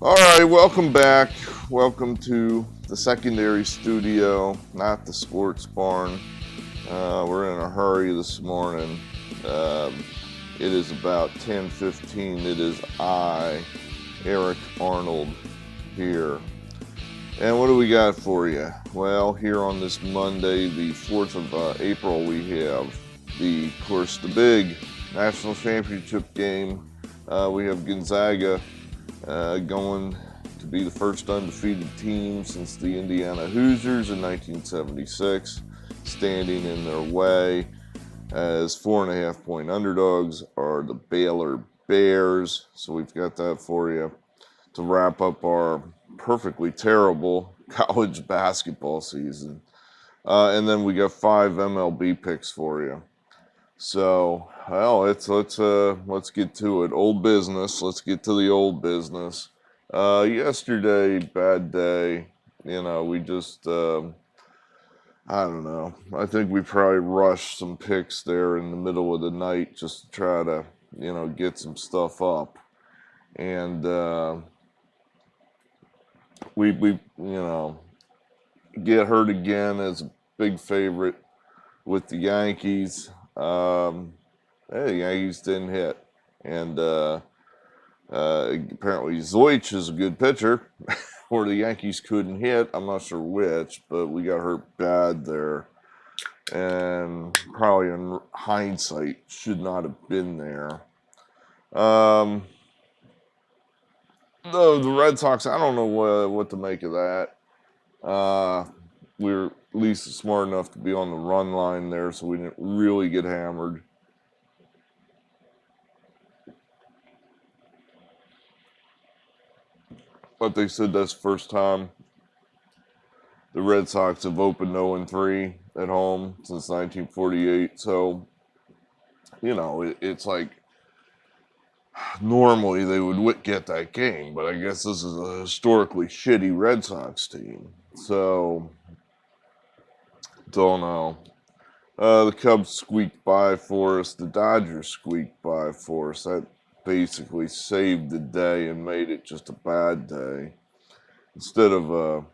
All right, welcome back. Welcome to the secondary studio, not the sports barn. We're in a hurry this morning. Um, it is about 10:15. It is I, Eric Arnold, here. And what do we got for you? Well, here on this Monday, the 4th of April, we have of course, the big national championship game. We have Gonzaga going to be the first undefeated team since the Indiana Hoosiers in 1976, standing in their way as 4.5 point underdogs are the Baylor Bears. So we've got that for you to wrap up our perfectly terrible college basketball season. And then we got 5 MLB picks for you. So, well, let's get to it. Old business. Let's get to the old business. Yesterday, bad day. We just I don't know. I think we probably rushed some picks there in the middle of the night just to try to get some stuff up, and we get hurt again as a big favorite with the Yankees. Hey, the Yankees didn't hit, and apparently Zoich is a good pitcher, or the Yankees couldn't hit. I'm not sure which, but we got hurt bad there, and probably in hindsight should not have been there. Um, the Red Sox, I don't know what to make of that. Uh, we were at least smart enough to be on the run line there, so we didn't really get hammered. But they said that's the first time the Red Sox have opened 0-3 at home since 1948. So, it's like normally they would get that game, but I guess this is a historically shitty Red Sox team. So, don't know. The Cubs squeaked by for us. The Dodgers squeaked by for us. That basically saved the day and made it just a bad day instead of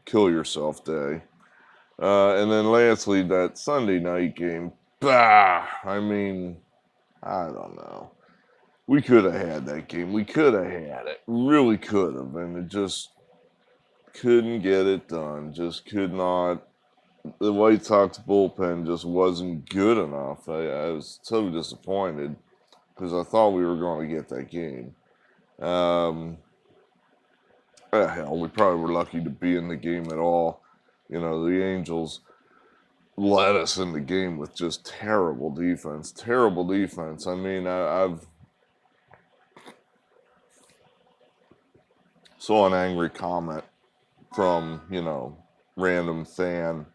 kill yourself day. And then lastly, that Sunday night game. Bah! I mean, I don't know. We could have had that game. We could have had it. Really could have. And it just couldn't get it done. Just could not. The White Sox bullpen just wasn't good enough. I was so disappointed because I thought we were going to get that game. Hell, we probably were lucky to be in the game at all. The Angels led us in the game with just terrible defense. Terrible defense. I mean, I've saw an angry comment from random fan,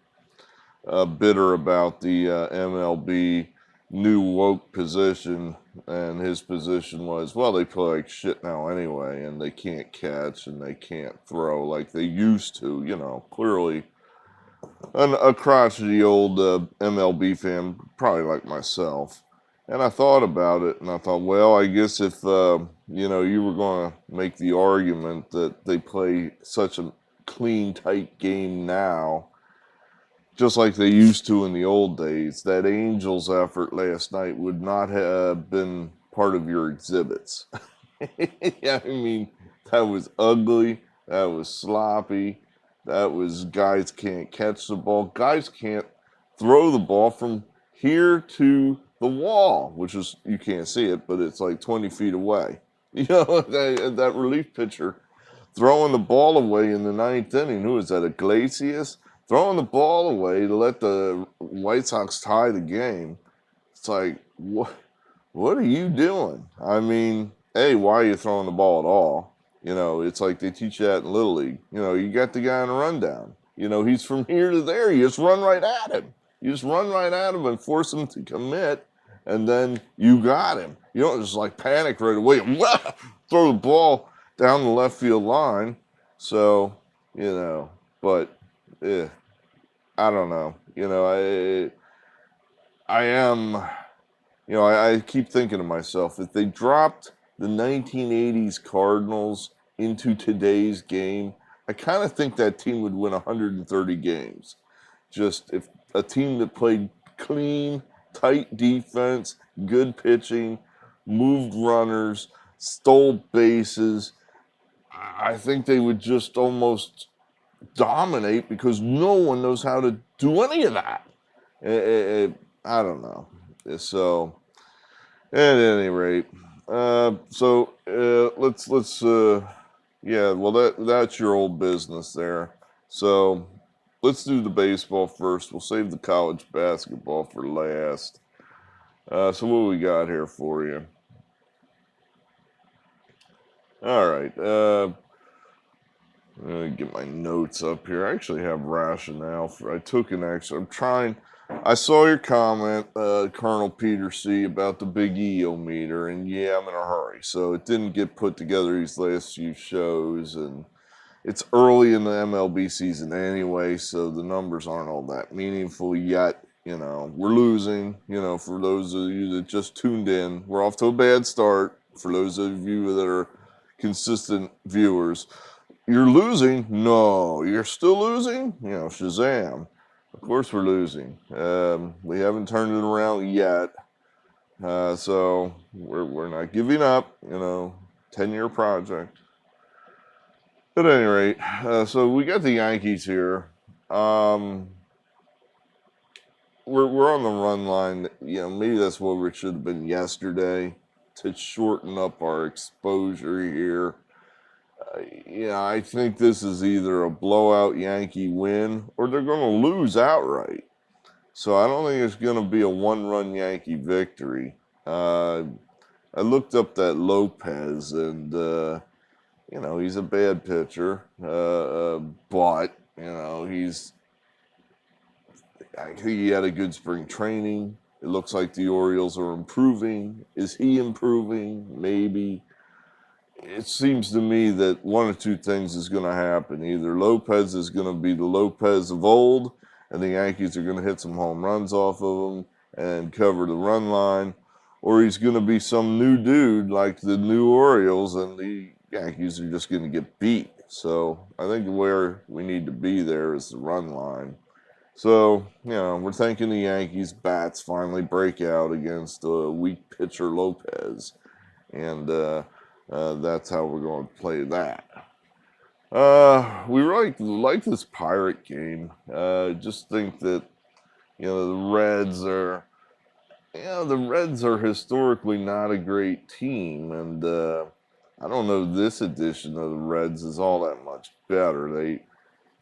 bitter about the MLB new woke position, and his position was, well, they play like shit now anyway, and they can't catch and they can't throw like they used to. Clearly a crotchety old MLB fan, probably like myself. And I thought about it, and I thought, well, I guess if you were going to make the argument that they play such a clean, tight game now, just like they used to in the old days, that Angels effort last night would not have been part of your exhibits. Yeah, I mean, that was ugly. That was sloppy. That was guys can't catch the ball. Guys can't throw the ball from here to the wall, which is, you can't see it, but it's like 20 feet away. That relief pitcher throwing the ball away in the ninth inning. Who is that, Iglesias? Throwing the ball away to let the White Sox tie the game. It's like, what are you doing? I mean, A, why are you throwing the ball at all? It's like they teach you that in Little League. You got the guy on a rundown. He's from here to there. You just run right at him. You just run right at him and force him to commit, and then you got him. You don't just like panic right away and throw the ball down the left field line. So, but I don't know. I am, I keep thinking to myself, if they dropped the 1980s Cardinals into today's game, I kind of think that team would win 130 games. Just if a team that played clean, tight defense, good pitching, moved runners, stole bases, I think they would just almost dominate because no one knows how to do any of that. I don't know. So, at any rate, let's yeah. Well, that's your old business there. So, let's do the baseball first. We'll save the college basketball for last. So, what we got here for you? All right. Let me get my notes up here. I actually have rationale for. I took an extra. I'm trying. I saw your comment, Colonel Peter C, about the big EO meter, and yeah, I'm in a hurry. So it didn't get put together these last few shows, and it's early in the MLB season anyway, so the numbers aren't all that meaningful yet. You know, we're losing. You know, for those of you that just tuned in, we're off to a bad start. For those of you that are consistent viewers. You're losing? No, you're still losing? You know, Shazam. Of course we're losing. We haven't turned it around yet. So we're not giving up, you know, 10-year project. At any rate, so we got the Yankees here. We're on the run line. You know, maybe that's what we should have been yesterday to shorten up our exposure here. Yeah, I think this is either a blowout Yankee win or they're going to lose outright. So I don't think it's going to be a one-run Yankee victory. I looked up that Lopez, and you know, he's a bad pitcher, but you know, I think he had a good spring training. It looks like the Orioles are improving. Is he improving? Maybe. It seems to me that one or two things is going to happen. Either Lopez is going to be the Lopez of old, and the Yankees are going to hit some home runs off of him and cover the run line, or he's going to be some new dude like the new Orioles, and the Yankees are just going to get beat. So I think where we need to be there is the run line. So, you know, we're thinking the Yankees bats finally break out against a weak pitcher Lopez, and that's how we're going to play that. We really like this Pirate game. Just think that, you know, the Reds are historically not a great team, and I don't know this edition of the Reds is all that much better. They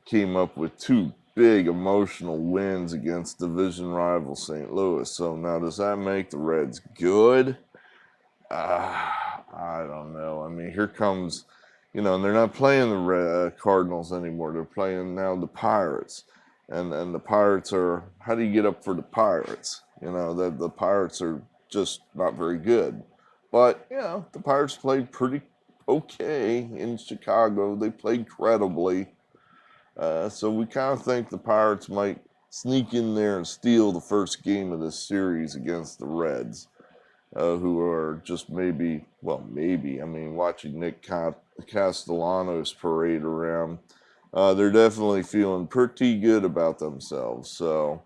came up with two big emotional wins against division rival St. Louis. So now does that make the Reds good? I don't know. I mean, here comes, you know, and they're not playing the Cardinals anymore. They're playing now the Pirates, and the Pirates are. How do you get up for the Pirates? You know, the Pirates are just not very good. But you know, the Pirates played pretty okay in Chicago. They played credibly. So we kind of think the Pirates might sneak in there and steal the first game of this series against the Reds. Who are just maybe, I mean, watching Nick Castellanos parade around, they're definitely feeling pretty good about themselves. So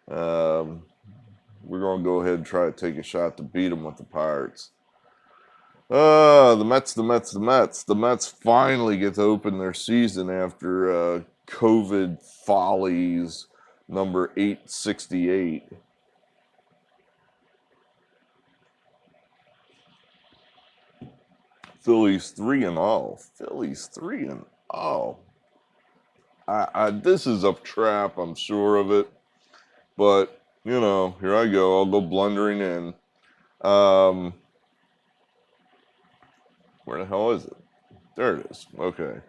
we're going to go ahead and try to take a shot to beat them with the Pirates. The Mets. The Mets finally get to open their season after COVID follies number 868. Phillies 3-0. Phillies 3-0. This is a trap, I'm sure of it. But, you know, here I go. I'll go blundering in. Where the hell is it? There it is. Okay.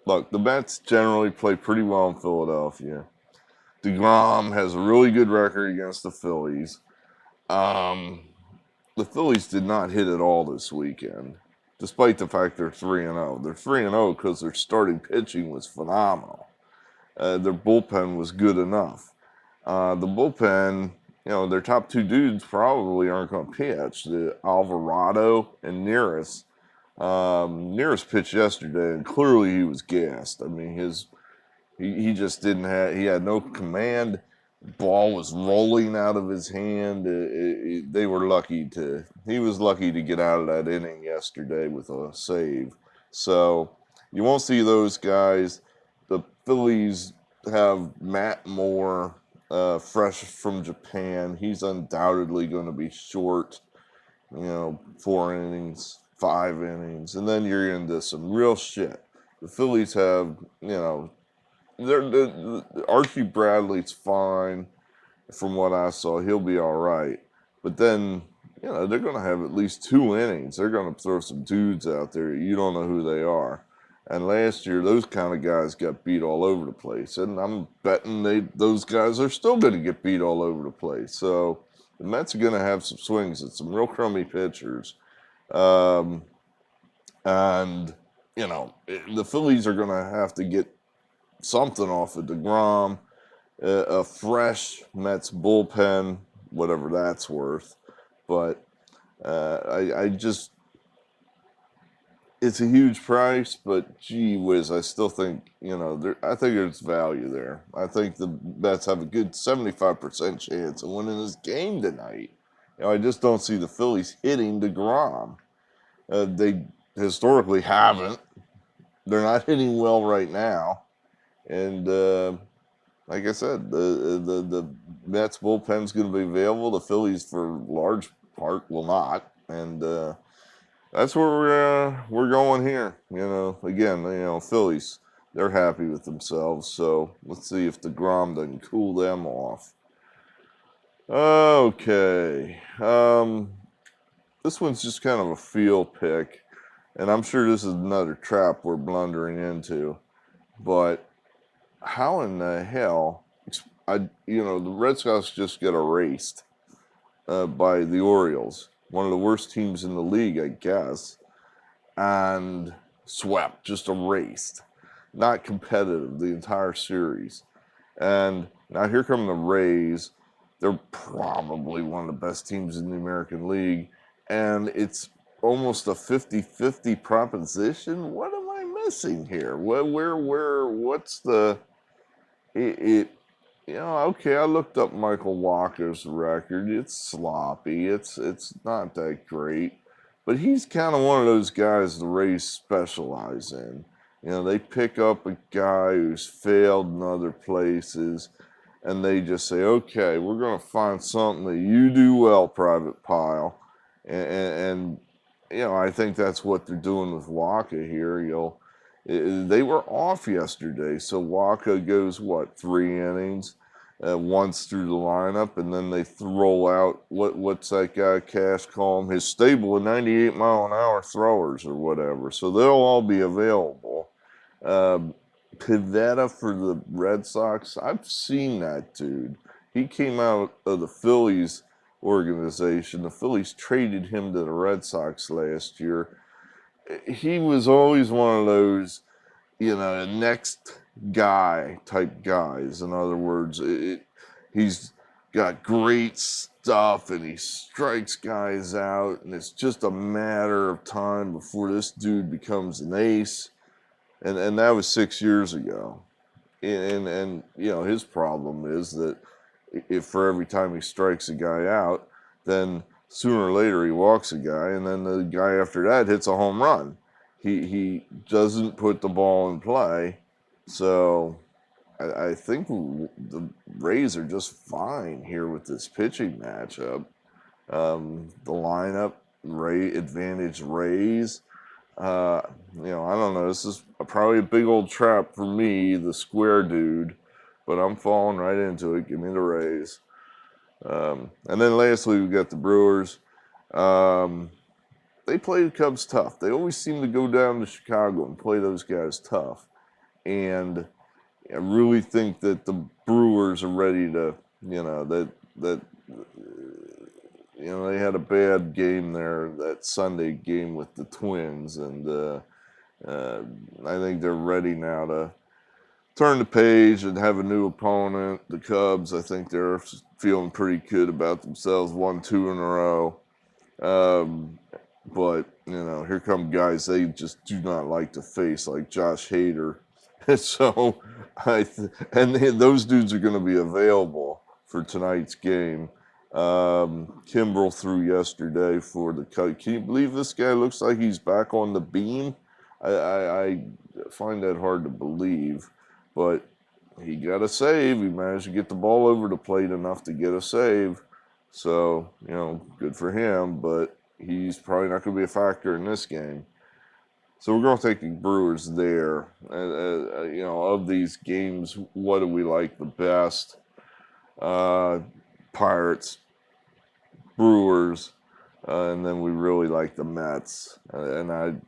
Look, the Mets generally play pretty well in Philadelphia. DeGrom has a really good record against the Phillies. The Phillies did not hit at all this weekend, despite the fact they're 3-0. They're 3-0 because their starting pitching was phenomenal. Their bullpen was good enough. The bullpen, their top two dudes probably aren't going to pitch. The Alvarado and Neris. Neris pitched yesterday, and clearly he was gassed. I mean, he just didn't have. He had no command. Ball was rolling out of his hand. They were lucky to. He was lucky to get out of that inning yesterday with a save. So you won't see those guys. The Phillies have Matt Moore, fresh from Japan. He's undoubtedly going to be short. 4 innings, 5 innings, and then you're into some real shit. The Phillies have, Archie Bradley's fine from what I saw. He'll be all right. But then, they're going to have at least 2 innings. They're going to throw some dudes out there. You don't know who they are. And last year, those kind of guys got beat all over the place. And I'm betting those guys are still going to get beat all over the place. So the Mets are going to have some swings at some real crummy pitchers. And, the Phillies are going to have to get something off of DeGrom, a fresh Mets bullpen, whatever that's worth. But I just, it's a huge price, but gee whiz, I still think, I think there's value there. I think the Mets have a good 75% chance of winning this game tonight. I just don't see the Phillies hitting DeGrom. They historically haven't. They're not hitting well right now. And like I said, the Mets bullpen's going to be available. The Phillies, for large part, will not. And that's where we're going here. Again, Phillies, they're happy with themselves. So let's see if DeGrom doesn't cool them off. Okay. This one's just kind of a feel pick. And I'm sure this is another trap we're blundering into. But how in the hell, the Red Sox just get erased by the Orioles, one of the worst teams in the league, I guess, and swept, just erased, not competitive the entire series. And now here come the Rays. They're probably one of the best teams in the American League, and it's almost a 50-50 proposition. What am I missing here? What's the okay, I looked up Michael Walker's record. It's sloppy. It's not that great. But he's kind of one of those guys the Rays specialize in. They pick up a guy who's failed in other places, and they just say, okay, we're going to find something that you do well, Private Pile. And I think that's what they're doing with Walker here. They were off yesterday, so Walker goes, 3 innings, once through the lineup, and then they roll out, what's that guy Cash call him, his stable of 98-mile-an-hour throwers or whatever, so they'll all be available. Pivetta for the Red Sox, I've seen that dude. He came out of the Phillies organization. The Phillies traded him to the Red Sox last year. He was always one of those, next guy type guys. In other words, he's got great stuff and he strikes guys out, and it's just a matter of time before this dude becomes an ace. And that was 6 years ago. And his problem is that if for every time he strikes a guy out, then sooner or later he walks a guy, and then the guy after that hits a home run. He doesn't put the ball in play. So I think the Rays are just fine here with this pitching matchup. The lineup, advantage Rays. I don't know. This is probably a big old trap for me, the square dude, but I'm falling right into it. Give me the Rays. And then lastly, we got the Brewers. They play the Cubs tough. They always seem to go down to Chicago and play those guys tough. And I really think that the Brewers are ready to, they had a bad game there, that Sunday game with the Twins, and I think they're ready now turn the page and have a new opponent. The Cubs, I think they're feeling pretty good about themselves. Won 2 in a row. But, here come guys they just do not like to face, like Josh Hader. And so, those dudes are going to be available for tonight's game. Kimbrel threw yesterday for the Cubs. Can you believe this guy looks like he's back on the beam? I find that hard to believe, but he got a save. He managed to get the ball over the plate enough to get a save. So, good for him, but he's probably not going to be a factor in this game. So we're going to take the Brewers there. Of these games, what do we like the best? Pirates, Brewers, and then we really like the Mets. The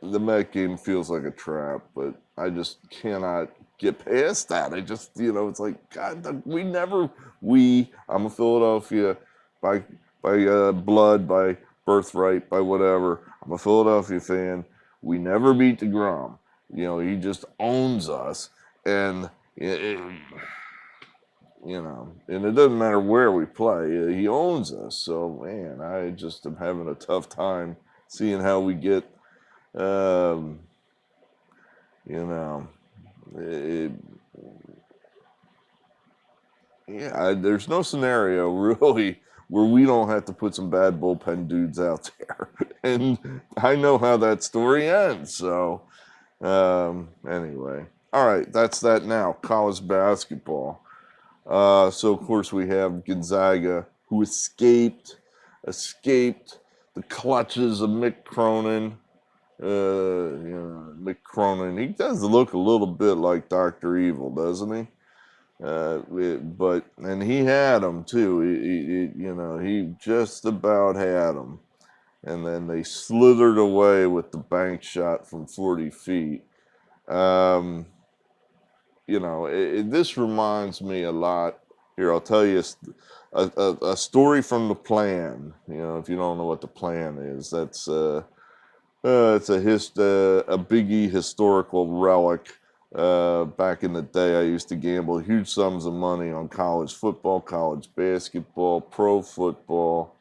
Met game feels like a trap, but I just cannot get past that. I just, it's like, God, I'm a Philadelphia by blood, by birthright, by whatever. I'm a Philadelphia fan. We never beat DeGrom. He just owns us. And, and it doesn't matter where we play. He owns us. So, man, I just am having a tough time seeing how we get, there's no scenario really where we don't have to put some bad bullpen dudes out there. And I know how that story ends. So, anyway. All right, that's that now. College basketball. So, of course, we have Gonzaga, who escaped the clutches of Mick Cronin. Mick Cronin, he does look a little bit like Dr. Evil, doesn't he? And he had him too. He just about had him. And then they slithered away with the bank shot from 40 feet. This reminds me a lot. Here, I'll tell you a story from the Plan. If you don't know what the Plan is, that's it's a Biggie historical relic. Back in the day, I used to gamble huge sums of money on college football, college basketball, pro football,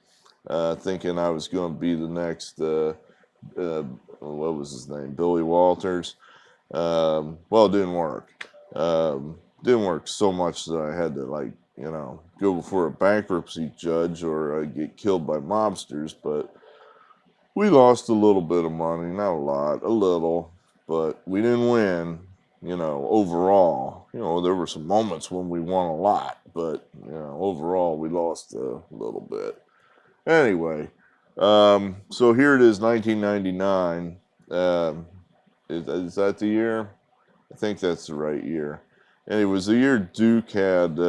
thinking I was going to be the next, what was his name, Billy Walters. Well, it didn't work. Didn't work so much that I had to, go before a bankruptcy judge or get killed by mobsters, but we lost a little bit of money, not a lot, a little, but we didn't win, overall. There were some moments when we won a lot, but, overall we lost a little bit. Anyway, so here it is, 1999. Is that the year? I think that's the right year. And it was the year Duke had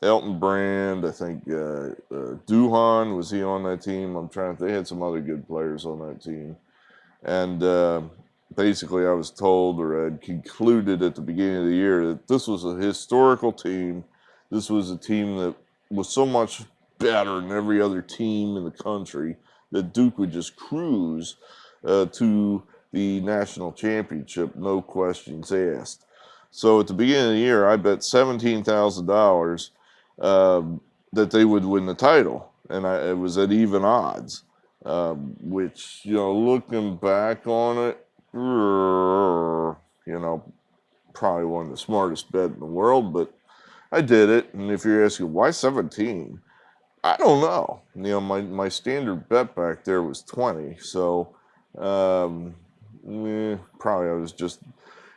Elton Brand, I think Duhan, was he on that team? They had some other good players on that team. And basically I was told, or I'd concluded at the beginning of the year, that this was a historical team. This was a team that was so much better than every other team in the country that Duke would just cruise to the national championship, no questions asked. So at the beginning of the year, I bet $17,000 that they would win the title, and it was at even odds. Which, looking back on it, probably one of the smartest bet in the world, but I did it. And if you're asking why 17, I don't know. My standard bet back there was 20, so probably I was just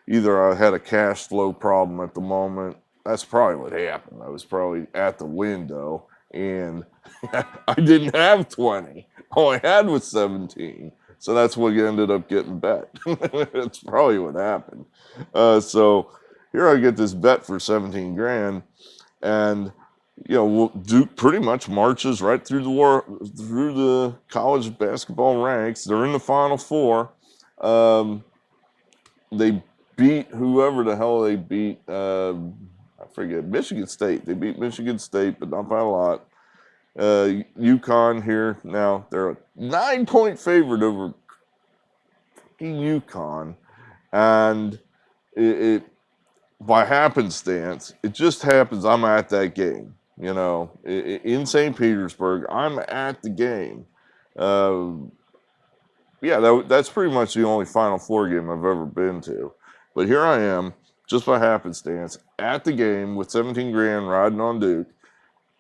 either I had a cash flow problem at the moment. That's probably what happened. I was probably at the window and I didn't have 20. All I had was 17. So that's what ended up getting bet. That's probably what happened. So here I get this bet for 17 grand, and Duke pretty much marches right through the college basketball ranks. They're in the Final Four. They beat whoever the hell they beat. I forget, Michigan State. They beat Michigan State, but not by a lot. UConn here now, they're a 9-point favorite over UConn, and it by happenstance, it just happens I'm at that game. You know, in St. Petersburg, I'm at the game. Uh, yeah, that's pretty much the only Final Four game I've ever been to. But here I am, just by happenstance, at the game with 17 grand riding on Duke,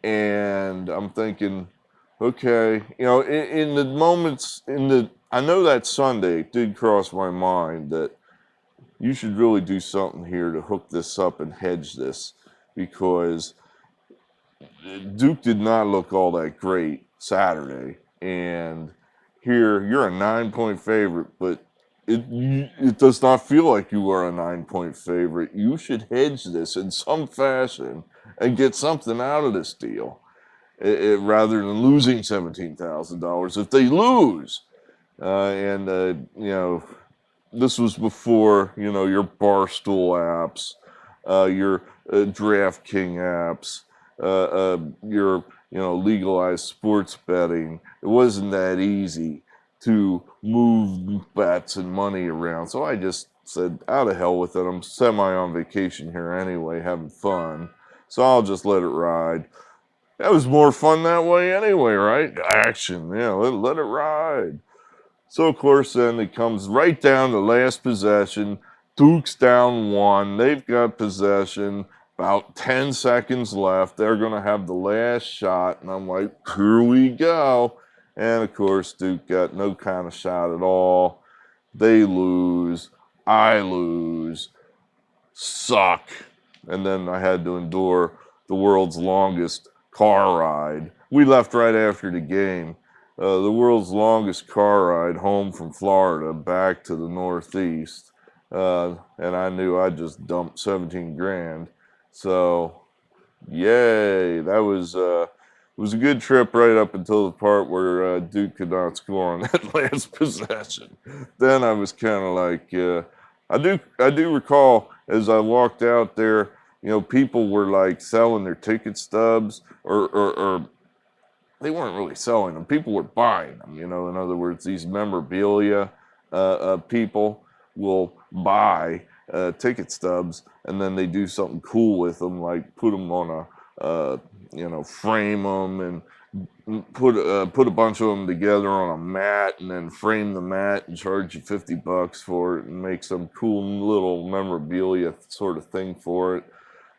and I'm thinking, okay, you know, in the moments, I know that Sunday it did cross my mind that you should really do something here to hook this up and hedge this, because Duke did not look all that great Saturday, and here you're a 9-point favorite, but it does not feel like you are a 9-point favorite. You should hedge this in some fashion and get something out of this deal, rather than losing $17,000 if they lose. You know, this was before, you know, your Barstool apps, your DraftKings apps, your, you know, legalized sports betting. It wasn't that easy to move bets and money around. So I just said, out of hell with it. I'm semi on vacation here anyway, having fun. So I'll just let it ride. That was more fun that way anyway, right? Action, yeah, let it ride. So, of course, then it comes right down to last possession. Duke's down one. They've got possession. About 10 seconds left. They're going to have the last shot. And I'm like, here we go. And, of course, Duke got no kind of shot at all. They lose. I lose. Suck. And then I had to endure the world's longest car ride. We left right after the game. The world's longest car ride home from Florida back to the Northeast. And I knew I just dumped 17 grand. So, yay. That was it was a good trip right up until the part where Duke could not score on that last possession. Then I was kind of like, I do recall as I walked out there, you know, people were like selling their ticket stubs, or they weren't really selling them. People were buying them. You know, in other words, these memorabilia people will buy ticket stubs, and then they do something cool with them, like put them on you know, frame them and put a bunch of them together on a mat, and then frame the mat and charge you $50 for it, and make some cool little memorabilia sort of thing for it.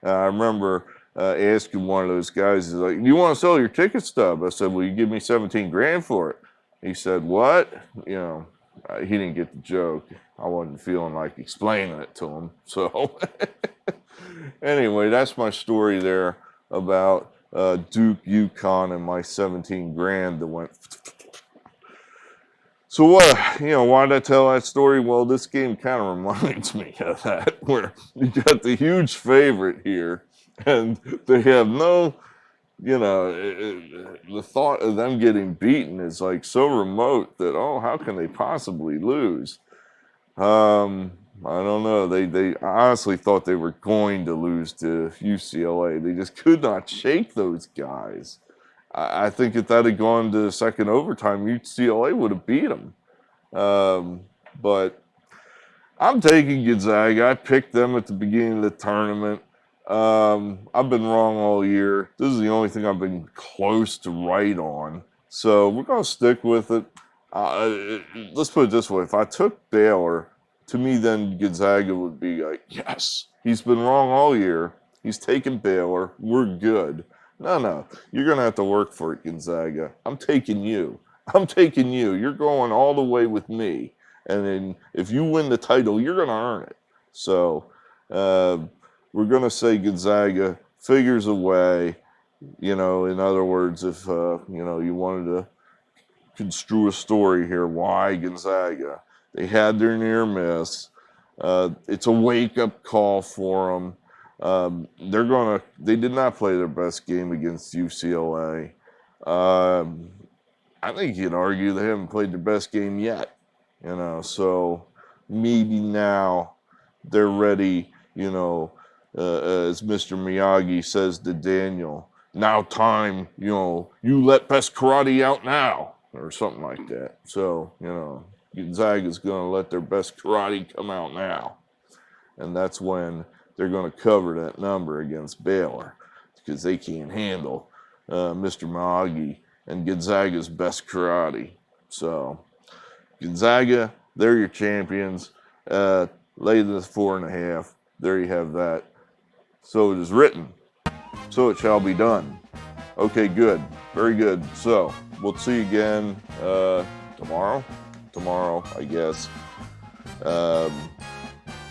I remember asking one of those guys, he's like, "Do you want to sell your ticket stub?" I said, "Well, you give me 17 grand for it." He said, "What?" You know, he didn't get the joke. I wasn't feeling like explaining it to him. So anyway, that's my story there about Duke, UConn, and my 17 grand that went. So what, you know, why did I tell that story? Well, this game kind of reminds me of that, where you got the huge favorite here, and they have no, you know, the thought of them getting beaten is like so remote that, oh, how can they possibly lose? I don't know. They honestly thought they were going to lose to UCLA. They just could not shake those guys. I think if that had gone to second overtime, UCLA would have beat them. But I'm taking Gonzaga. I picked them at the beginning of the tournament. I've been wrong all year. This is the only thing I've been close to right on. So we're going to stick with it. Let's put it this way. If I took Baylor, to me, then Gonzaga would be like, yes, he's been wrong all year. He's taken Baylor. We're good. No, you're going to have to work for it, Gonzaga. I'm taking you. I'm taking you. You're going all the way with me. And then if you win the title, you're going to earn it. So we're going to say Gonzaga figures a way. You know, in other words, if, you know, you wanted to construe a story here, why Gonzaga? They had their near miss. It's a wake-up call for them. They did not play their best game against UCLA. I think you'd argue they haven't played their best game yet, you know, so maybe now they're ready, you know, as Mr. Miyagi says to Daniel, now time, you know, you let best karate out now, or something like that. So, you know, Gonzaga's going to let their best karate come out now. and that's when they're going to cover that number against Baylor because they can't handle Mr. Miyagi and Gonzaga's best karate. So Gonzaga, they're your champions. Lay this 4.5. There you have that. So it is written. So it shall be done. Okay, good. Very good. So we'll see you again tomorrow. Tomorrow, I guess.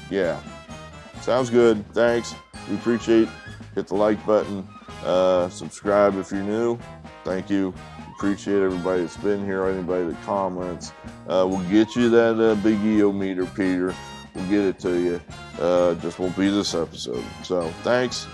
Yeah. Sounds good. Thanks. We appreciate. Hit the like button. Subscribe if you're new. Thank you. Appreciate everybody that's been here, anybody that comments. We'll get you that big EO meter, Peter. We'll get it to you. Just won't be this episode. So thanks.